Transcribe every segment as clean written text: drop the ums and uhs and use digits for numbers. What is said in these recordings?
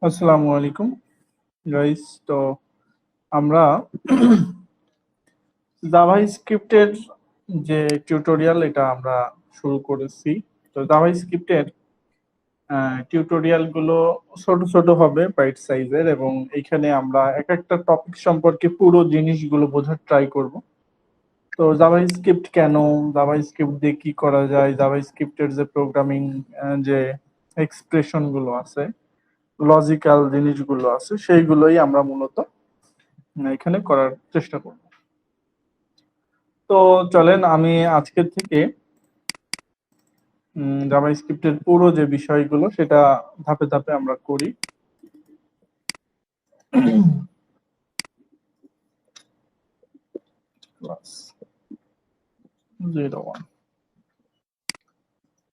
আসসালামু আলাইকুম গাইস। তো আমরা জাভাস্ক্রিপ্টের যে টিউটোরিয়াল এটা আমরা শুরু করেছি। তো জাভাস্ক্রিপ্টের টিউটোরিয়াল গুলো ছোট ছোট হবে বাইট সাইজের, এবং এইখানে আমরা এক একটা টপিক সম্পর্কে পুরো জিনিসগুলো বোঝার ট্রাই করব। তো জাভাস্ক্রিপ্ট কেন, জাভাস্ক্রিপ্ট দিয়ে কি করা যায়, জাভাস্ক্রিপ্টের যে প্রোগ্রামিং যে এক্সপ্রেশন গুলো আছে, লজিক্যাল জিনিসগুলো আছে, সেইগুলোই আমরা মূলত এখানে করার চেষ্টা করব। তো চলেন আমি আজকের থেকে জাভাস্ক্রিপ্টের পুরো যে বিষয়গুলো সেটা ধাপে ধাপে আমরা করি।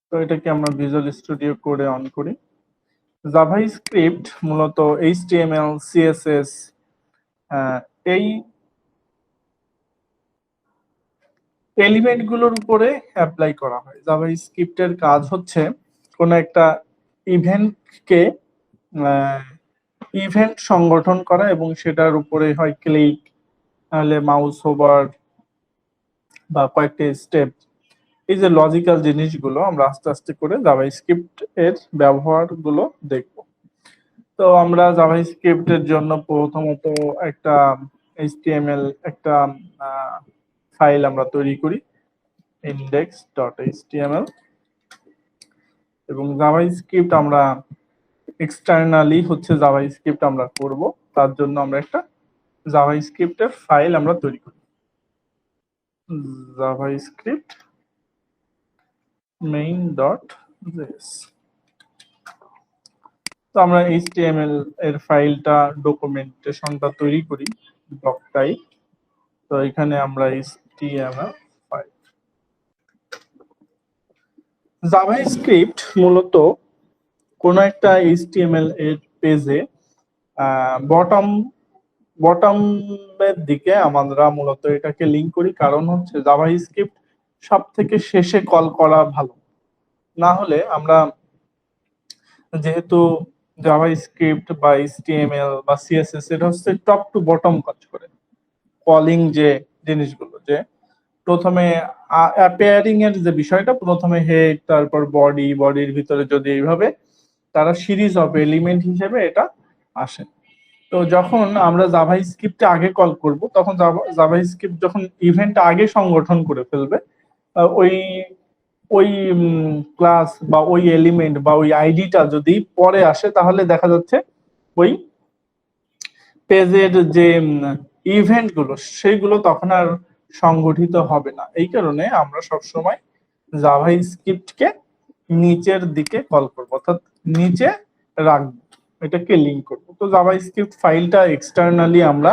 তো এটাকে আমরা ভিজুয়াল স্টুডিও কোডে অন করি। জাভাস্ক্রিপ্ট মূলত এইচটিএমএল, সিএসএস এই এলিমেন্ট গুলোর উপরে অ্যাপ্লাই করা হয়। জাভাস্ক্রিপ্টের কাজ হচ্ছে কোন একটা ইভেন্টকে ইভেন্ট সংগঠন করা, এবং সেটার উপরে হয় ক্লিক, তাহলে মাউস ওভার বা কয়েকটা স্টেপ। এই যে লজিক্যাল জিনিসগুলো আমরা আস্তে আস্তে করে জাভাস্ক্রিপ্ট এর ব্যবহার গুলো দেখব। তো আমরা জাভাস্ক্রিপ্টের জন্য প্রথমত একটা এইচটিএমএল একটা ফাইল আমরা তৈরি করি, index.html, এবং জাভাস্ক্রিপ্ট আমরা এক্সটার্নালি হচ্ছে জাভাস্ক্রিপ্ট আমরা করব, তার জন্য আমরা একটা জাভাস্ক্রিপ্টের ফাইল আমরা তৈরি করি, জাভাস্ক্রিপ্ট main.js। তো আমরা এইচটিএমএল এর ফাইলটা ডকুমেন্টেশনটা তৈরি করি ডক টাইপ। তো এখানে আমরা এইচটিএমএল ফাইল, জাভাস্ক্রিপ্ট মূলত কোন একটা এইচটিএমএল এর পেজে বটম বটমের দিকে আমরা মূলত এটাকে লিংক করি, কারণ হচ্ছে জাভাস্ক্রিপ্ট সব থেকে শেষে কল করা ভালো। না হলে আমরা, যেহেতু জাভাস্ক্রিপ্ট বা এইচটিএমএল বা সিএসএস এটা হচ্ছে টপ টু বটম কাজ করে, কলিং যে জিনিসগুলো, যে প্রথমে অ্যাপিয়ারিং এর যে বিষয়টা, প্রথমে হেড, তারপর বডি, বডির ভিতরে যদি এইভাবে তারা সিরিজ অফ এলিমেন্ট হিসেবে এটা আসে। তো যখন আমরা জাভাস্ক্রিপ্টে আগে কল করব, তখন জাভাস্ক্রিপ্ট যখন ইভেন্ট আগে সংগঠন করে ফেলবে, ওই ওই ক্লাস বা ওই এলিমেন্ট বা ওই আইডিটা যদি পরে আসে, তাহলে দেখা যাচ্ছে ওই পেজের যে ইভেন্ট গুলো সেইগুলো তখন আর সংগঠিত হবে না। এই কারণে আমরা সবসময় জাভাস্ক্রিপ্টকে নিচের দিকে কল করব, অর্থাৎ নিচে রাখবো, এটাকে লিংক করব। তো জাভাস্ক্রিপ্ট ফাইলটা এক্সটার্নালি আমরা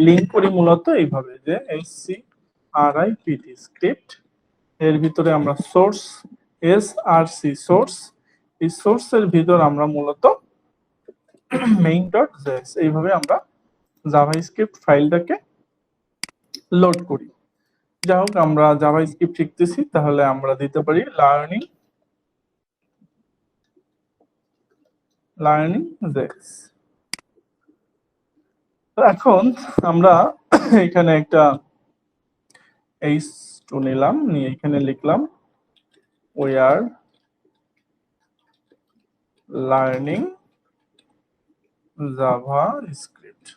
লিংক করি মূলত এইভাবে, যে script স্ক্রিপ্ট, এর ভিতরে আমরা সোর্স src সোর্স, এই সোর্সের ভিতর আমরা মূলত main.js এইভাবে আমরা জাভাস্ক্রিপ্ট ফাইলটাকে লোড করি। যাই হোক, আমরা জাভাস্ক্রিপ্ট শিখতেছি, তাহলে আমরা দিতে পারি লার্নিং জেস। তো এখন আমরা এখানে একটা h2 নিলাম, নিয়ে এখানে লিখলাম we are learning জাভাস্ক্রিপ্ট।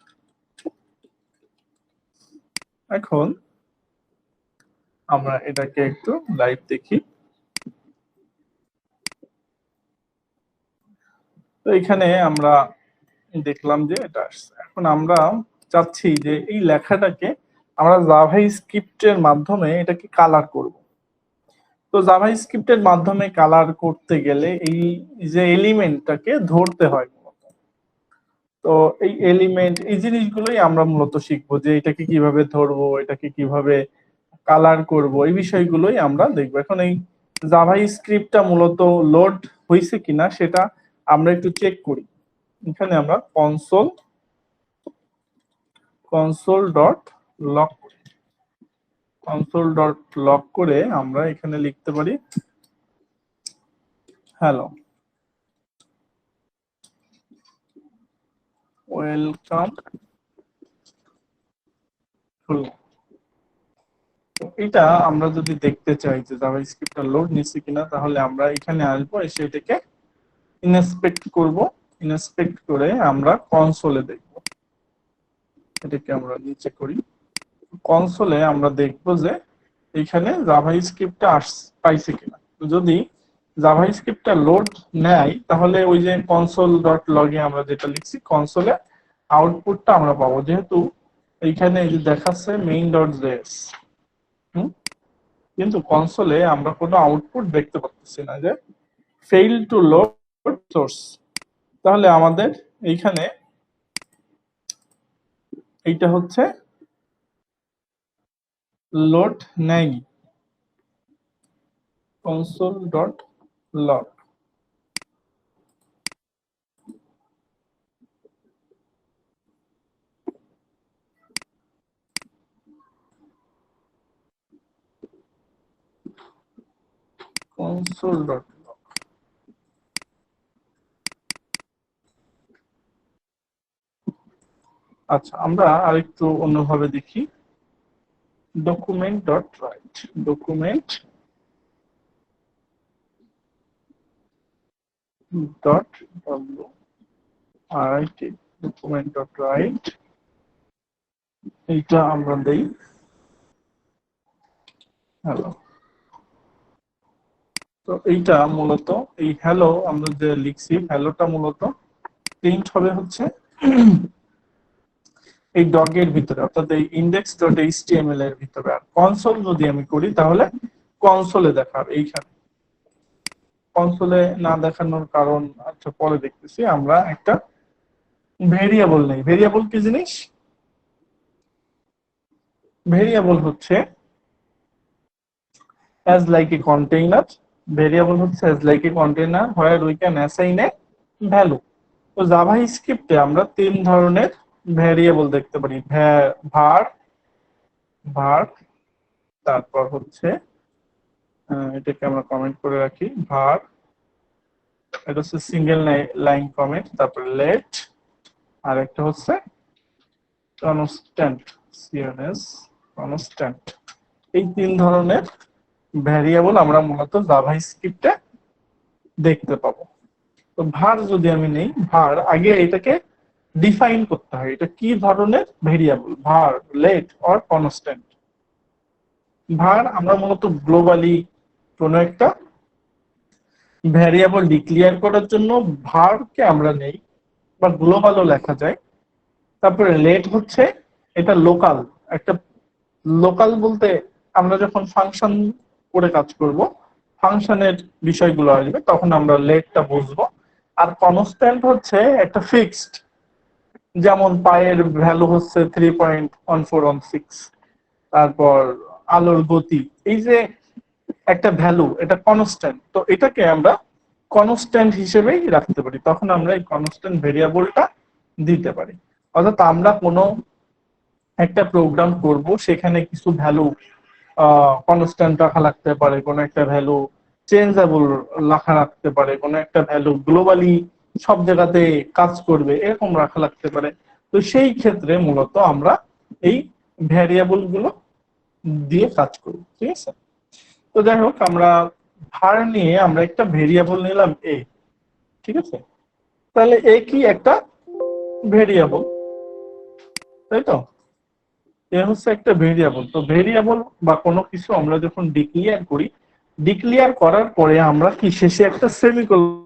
এখন আমরা এটাকে একটু লাইভ দেখি। তো এখানে আমরা দেখলাম যে এটা আসছে। এখন আমরা চাচ্ছি যে এই লেখাটাকে আমরা জাভাস্ক্রিপ্টের মাধ্যমে এটাকে কালার করব। তো জাভাস্ক্রিপ্টের মাধ্যমে কালার করতে গেলে এই যে এলিমেন্টটাকে ধরতে হয় মূলত। তো এই এলিমেন্ট, এই জিনিসগুলোই আমরা মূলত শিখবো, যে এটাকে কিভাবে ধরবো, এটাকে কিভাবে কালার করব, এই বিষয়গুলোই আমরা দেখবো। এখন এই জাভাস্ক্রিপ্টটা মূলত লোড হয়েছে কিনা সেটা আমরা একটু চেক করি। এখানে আমরা console.log console.log করে আমরা এখানে লিখতে পারি হ্যালো। ওয়েলকাম হলো। এটা আমরা যদি দেখতে চাই যে জাভাস্ক্রিপ্টটা লোড নিচ্ছে কিনা, তাহলে আমরা এখানে আসবো, এসে এটাকে ইন্সপেক্ট করব। ইন্সপেক্ট করে আমরা কনসোলে দেখব। এটাকে আমরা নিচে করি, কনসোলে আমরা দেখব যে এখানে জাভাস্ক্রিপ্টটা পাইছে কিনা। যদি জাভাস্ক্রিপ্টটা লোড নেয়, তাহলে ওই যে কনসোল ডট লগে আমরা যেটা লিখছি, কনসোলে আউটপুটটা আমরা পাবো। যেহেতু এইখানে এই যে দেখাচ্ছে মেইন ডট জেএস, কিন্তু কনসোলে আমরা কোনো আউটপুট দেখতে পাচ্ছি না, যে ফেইল টু লোড সোর্স। তাহলে আমাদের এইখানে এইটা হচ্ছে লোড নেয়নি। Console dot log, console dot log. আচ্ছা, আমরা আরেকটু অন্যভাবে দেখি। Document dot right, document dot W right, document dot right, এইটা আমরা দেই হ্যালো। তো এইটা মূলত, এই হ্যালো আমরা যে লিখছি, হ্যালোটা মূলত প্রিন্ট হবে হচ্ছে এই ডগের ভিতরে, অর্থাৎ এই ইন্ডেক্স ডট এইচটিএমএল এর ভিতরে। আর কনসোল যদি আমি করি, তাহলে কনসোলে দেখাবে এইখানে। কনসোলে না দেখানোর কারণ আচ্ছা পরে দেখতেছি। আমরা একটা ভেরিয়েবল নেই। ভেরিয়েবল কি জিনিস? ভেরিয়েবল হচ্ছে as like a container. Variable হচ্ছে as like a container where we can assign a value. তো জাভা স্ক্রিপ্টে আমরা তিন ধরনের ভেরিয়েবল দেখতে পারি। var, var, তারপর হচ্ছে এটাকে আমরা কমেন্ট করে রাখি var, এটা হচ্ছে সিঙ্গেল লাইন কমেন্ট, তারপর লেট, আর একটা হচ্ছে কনস্ট্যান্ট, সিএনএস কনস্ট্যান্ট। এই তিন ধরনের ভ্যারিয়েবল আমরা মূলত জাভা স্ক্রিপ্টে দেখতে পাবো। তো ভার যদি আমি নেই, ভার আগে এটাকে ডিফাইন করতে হয়, এটা কি ধরনের ভেরিয়েবল, ভার, লেট অর কনস্ট্যান্ট। ভার আমরা মূলত গ্লোবালি কোনো একটা ভ্যারিয়েবল ডিক্লেয়ার করার জন্য ভারকে আমরা নেই, বা গ্লোবালও লেখা যায়। তারপরে লেট হচ্ছে এটা লোকাল, একটা লোকাল বলতে আমরা যখন ফাংশন করে কাজ করব, ফাংশনের বিষয়গুলো আসবে, তখন আমরা লেটটা বুঝবো। আর কনস্ট্যান্ট হচ্ছে একটা ফিক্সড, যেমন পায়ের ভ্যালু হচ্ছে 3.1416, তারপর আলোর গতি, এই যে একটা ভ্যালু, এটা কনস্ট্যান্ট। তো এটাকে আমরা কনস্ট্যান্ট হিসেবেই রাখতে পারি, তখন আমরা এই কনস্ট্যান্ট ভেরিয়েবলটা দিতে পারি। অর্থাৎ আমরা কোনো একটা প্রোগ্রাম করব, সেখানে কিছু ভ্যালু কনস্ট্যান্ট রাখা লাগতে পারে, কোনো একটা ভ্যালু চেঞ্জেবল রাখা রাখতে পারে, কোনো একটা ভ্যালু গ্লোবালি সব জায়গাতে কাজ করবে এরকম রাখা লাগতে পারে। তো সেই ক্ষেত্রে মূলত আমরা এই ভ্যারিয়েবল গুলো দিয়ে কাজ করি, ঠিক আছে। তো যাই হোক, আমরা ভার নিয়ে আমরা একটা ভেরিয়েবল নিলাম এ, ঠিক আছে। তাহলে এ কি একটা ভেরিয়েবল, তাই তো? এ হচ্ছে একটা ভেরিয়েবল। তো ভেরিয়েবল বা কোনো কিছু আমরা যখন ডিক্লেয়ার করি, ডিক্লেয়ার করার পরে আমরা কি শেষে একটা সেমিকোলন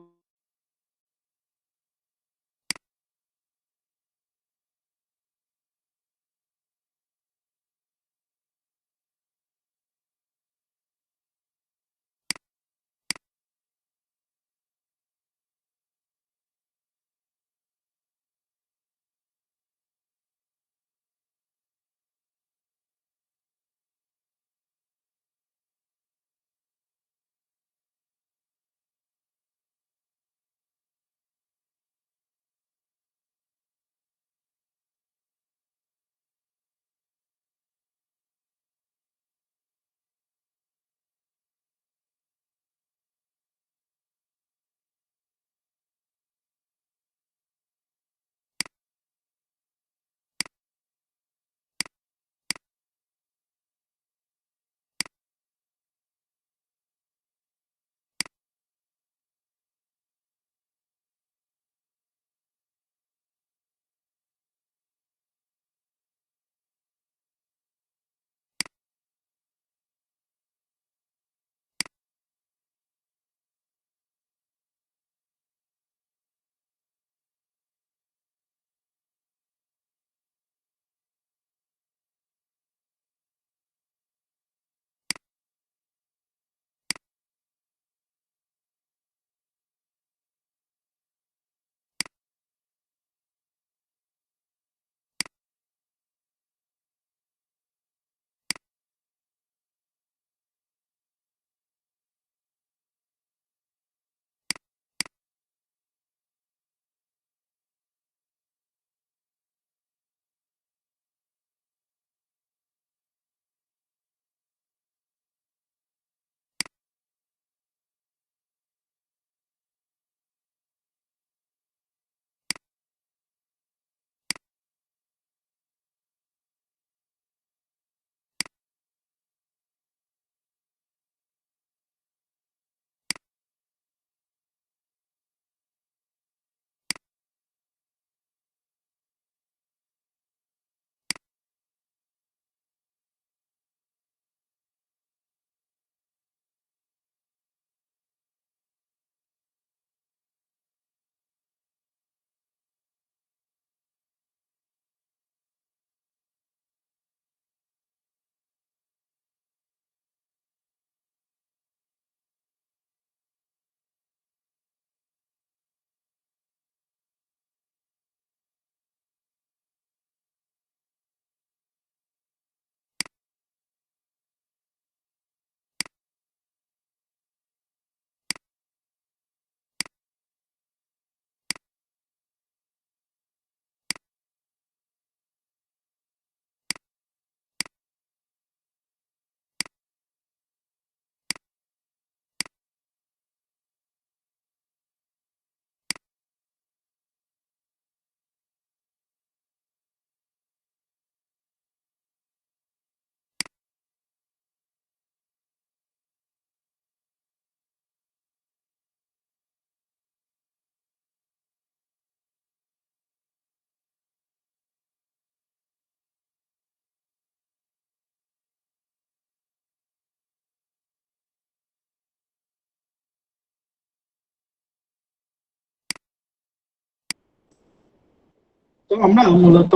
তো আমরা মূলত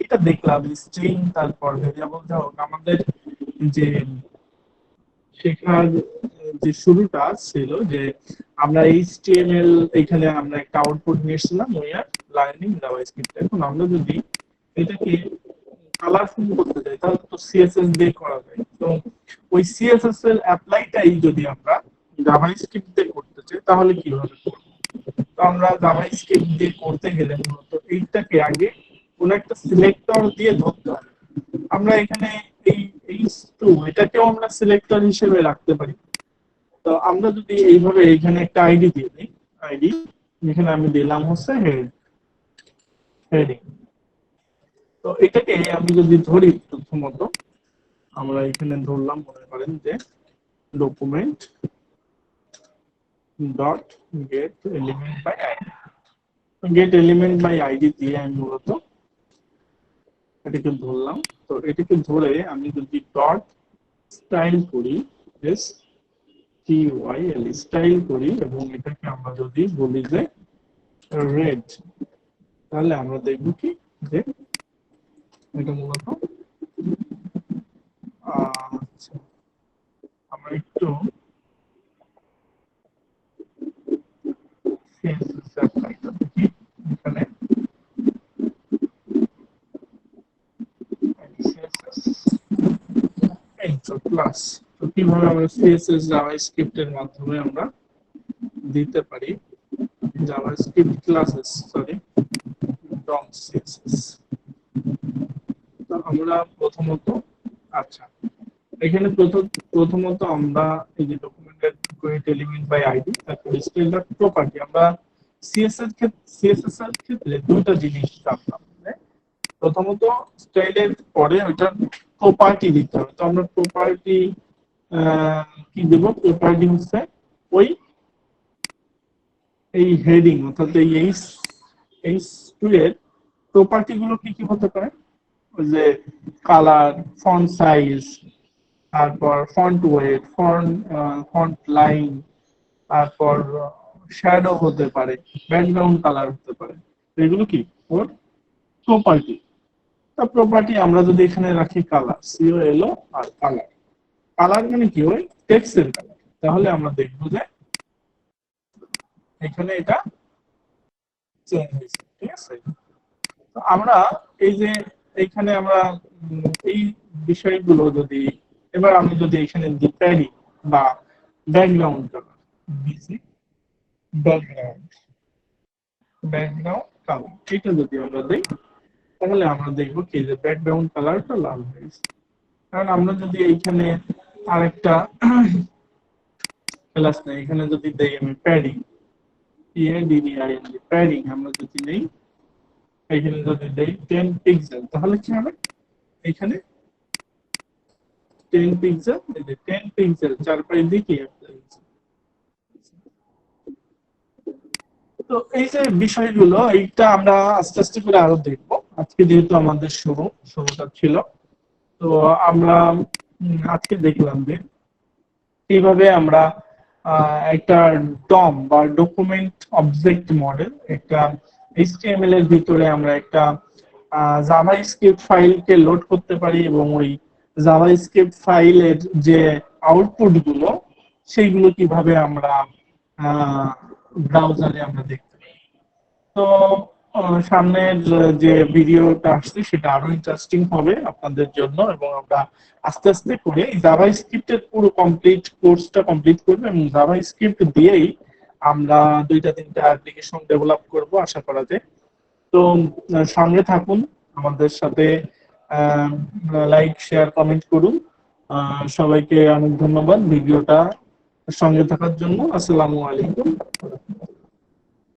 এটা দেখলাম স্ট্রিং, তারপর ভেরিয়েবল, যা হোক আমাদের যে শেখার যে শুরুটা ছিল যে আমরা এইচটিএমএল, এখানে আমরা একটা আউটপুট নিয়েছিলাম, উই আর লার্নিং জাভাস্ক্রিপ্ট। এখন আমরা যদি এটাকে কালারফুল করতে চাই তাহলে তো সিএসএস দিয়ে করা যায়। তো ওই সিএসএস এর অ্যাপ্লাইটাই যদি আমরা জাভাস্ক্রিপ্ট দিয়ে করতে চাই তাহলে কিভাবে করব? তো আমরা জাভাস্ক্রিপ্ট দিয়ে করতে গেলে মূলত এইটাকে আগে কোন একটা সিলেক্টর দিয়ে ধরতে হবে। আমরা এখানে এই এইচ2 এটাকেও আমরা সিলেক্টর হিসেবে রাখতে পারি। তো আমরা যদি এইভাবে এখানে একটা আইডি দিয়ে দিই, আইডি এখানে আমি দিলাম হচ্ছে হেডিং। তো এটাকে আমি যদি ধরি, প্রথমত আমরা এখানে ধরলাম, মনে করেন যে document dot get element by ID. Get element by ID দিয়ে আমি মূলত এটাকে ধরলাম। তো এটাকে ধরে আমি যদি ডট স্টাইল করি, S T Y L style করি, এবং এটাকে আমরা যদি বলি যে রেড, তাহলে আমরা দেখব কি যে এটা মূলত আচ্ছা, আমরা একটু সিএসএস অ্যাপ্লাইটা দেখি এখানে। সিএসএস ইন্ট্রো ক্লাস, তো কিভাবে আমরা সিএসএস জাভাস্ক্রিপ্টের মাধ্যমে আমরা দিতে পারি জাভাস্ক্রিপ্ট ক্লাসেস, সরি ডম সিএসএস। তো আমরা প্রথমত, আচ্ছা এখানে প্রথমত আমরা এই যে ডকুমেন্টের গেট এলিমেন্ট বাই আইডি, তারপর স্টাইল ডট প্রপার্টি, আমরা সিএসএস এর ক্ষেত্রে দুটো জিনিস জানতাম। প্রথমত স্টাইলের পরে ওইটার প্রপার্টি দিতে হবে। তো আমরা প্রপার্টি কি দেব? প্রপার্টি হচ্ছে ওই এই হেডিং, অর্থাৎ এই এইচ2 এর প্রপার্টি গুলো কি কি হতে পারে? ওই যে কালার, ফন্ট সাইজ, তারপর ফন্ট ওয়েট, ফন্ট লাইন, তারপর শ্যাডো হতে পারে, ব্যাকগ্রাউন্ড কালার হতে পারে। এগুলো কি ওর প্রপার্টি। তা প্রপার্টি আমরা যদি এখানে রাখি কালার, সিও এলো আর কালার, কালার মানে কি ওই টেক্সটের কালার, তাহলে আমরা দেখবো যে এখানে এটা চেঞ্জ হয়েছে। ঠিক আছে, তো আমরা এই যে এইখানে আমরা এই বিষয়গুলো যদি, এবার আমি যদি এখানে দিই প্যাডি বা background colour, BC background colour, এটা যদি আমরা দিই তাহলে আমরা দেখবো কি যে ব্যাকগ্রাউন্ড কালারটা লাল হয়েছে। কারণ আমরা যদি এইখানে আরেকটা ক্লাস নেই, এখানে যদি দেই আমি প্যাডিং, প্যাডিং আমরা যদি নেই, এখানে যদি দেই 10 পিক্সেল, তাহলে কি হবে? এখানে 10 পিক্সেল, এই যে 10 পিক্সেল চারপাশে দিকে। তো এই যে বিষয়গুলো, এইটা আমরা আস্তে আস্তে করে আরো দেখবো। আজকে যেহেতু আমাদের শুরুটা ছিল, তো আমরা আজকে দেখলাম যে এইভাবে আমরা একটা ডম বা ডকুমেন্ট অবজেক্ট মডেল, একটা এইচটিএমএল এর ভিতরে আমরা একটা জাভাস্ক্রিপ্ট ফাইলকে লোড করতে পারি, এবং ওই জাভাস্ক্রিপ্ট ফাইলের যে আউটপুট গুলো, সেইগুলো কিভাবে আমরা ব্রাউজারে আমরা দেখতে পাই। তো সামনের যে ভিডিওটা আসছে সেটা আরো ইন্টারেস্টিং হবে আপনাদের জন্য, এবং আমরা আস্তে আস্তে করে জাভাস্ক্রিপ্টের পুরো কমপ্লিট কোর্সটা কমপ্লিট করব, এবং জাভাস্ক্রিপ্ট দিয়েই আমরা 2-3টা অ্যাপ্লিকেশন ডেভেলপ করব আশা করা যায়। তো সঙ্গে থাকুন আমাদের সাথে, লাইক শেয়ার কমেন্ট করুন। সবাইকে অনেক ধন্যবাদ ভিডিওটা সঙ্গে থাকার জন্য। আসসালামু আলাইকুম।